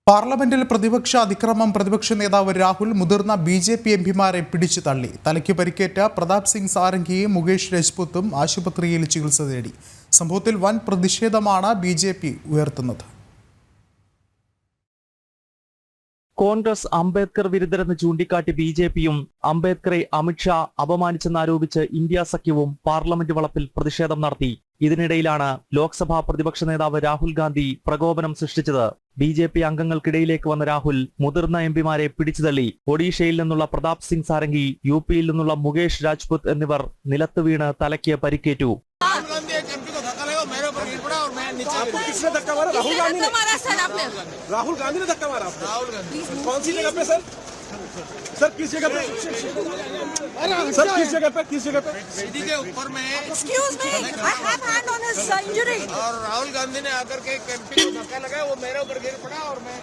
പാർലമെന്റിൽ പ്രതിപക്ഷ അതിക്രമം പ്രതിപക്ഷ നേതാവ് രാഹുൽ മുതിർന്ന ബി.ജെ.പി. എംപിമാരെ പിടിച്ചു തള്ളി. തലയ്ക്ക് പരിക്കേറ്റ പ്രതാപ് സിംഗ് സാരംഗിയും മുകേഷ് രജ്പുത്തും ആശുപത്രിയിൽ ചികിത്സ തേടി. സംഭവത്തിൽ വൻ പ്രതിഷേധമാണ് ബി.ജെ.പി. ഉയർത്തുന്നത്. കോൺഗ്രസ് അംബേദ്കർ വിരുദ്ധരെന്ന് ചൂണ്ടിക്കാട്ടി ബി.ജെ.പിയും അംബേദ്കറെ അമിത്ഷാ അപമാനിച്ചെന്നാരോപിച്ച് ഇന്ത്യ സഖ്യവും പാർലമെന്റ് വളപ്പിൽ പ്രതിഷേധം നടത്തി. ഇതിനിടയിലാണ് ലോക്സഭാ പ്രതിപക്ഷ നേതാവ് രാഹുൽ ഗാന്ധി പ്രകോപനം സൃഷ്ടിച്ചത്. ബി.ജെ.പി. അംഗങ്ങൾക്കിടയിലേക്ക് വന്ന രാഹുൽ മുതിർന്ന എംപിമാരെ പിടിച്ചുതള്ളി. ഒഡീഷയിൽ നിന്നുള്ള പ്രതാപ് സിംഗ് സാരംഗി, യുപിയിൽ നിന്നുള്ള മുകേഷ് രാജ്പുത് എന്നിവർ നിലത്ത് വീണ് തലയ്ക്ക് പരിക്കേറ്റു. आपको किसने धक्का मारा? राहुल गांधी ने मारा सर। आपने राहुल गांधी ने धक्का मारा आपको? कौन सी जगह पे सर? सर किस जगह पे? सर किस जगह पे? किस जगह पे? सीधी के ऊपर में। Excuse me, I have hand on his injury. और राहुल गांधी ने आकर के एमपी को धक्का लगाया, वो मेरे ऊपर गिर पड़ा और मैं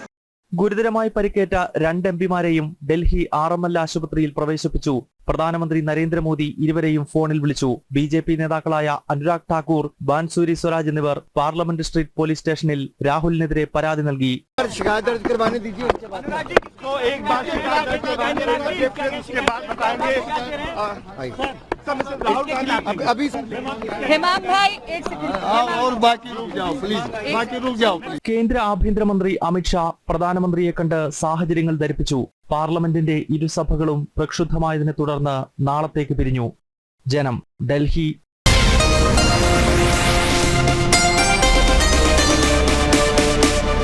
ഗുരുതരമായി പരിക്കേറ്റ രണ്ട് എംപിമാരെയും ഡൽഹി RML ആശുപത്രിയിൽ പ്രവേശിപ്പിച്ചു. പ്രധാനമന്ത്രി നരേന്ദ്രമോദി ഇരുവരെയും ഫോണിൽ വിളിച്ചു. ബി.ജെ.പി. നേതാക്കളായ അനുരാഗ് ഠാക്കൂർ, ബാൻസൂരി സ്വരാജ് എന്നിവർ പാർലമെന്റ് സ്ട്രീറ്റ് പോലീസ് സ്റ്റേഷനിൽ രാഹുലിനെതിരെ പരാതി നൽകി. കേന്ദ്ര ആഭ്യന്തരമന്ത്രി അമിത്ഷാ പ്രധാനമന്ത്രിയെ കണ്ട് സാഹചര്യങ്ങൾ ധരിപ്പിച്ചു. പാർലമെന്റിന്റെ ഇരുസഭകളും പ്രക്ഷുബ്ധമായതിനെ തുടർന്ന് നാളത്തേക്ക് പിരിഞ്ഞു. ജനം, ഡൽഹി.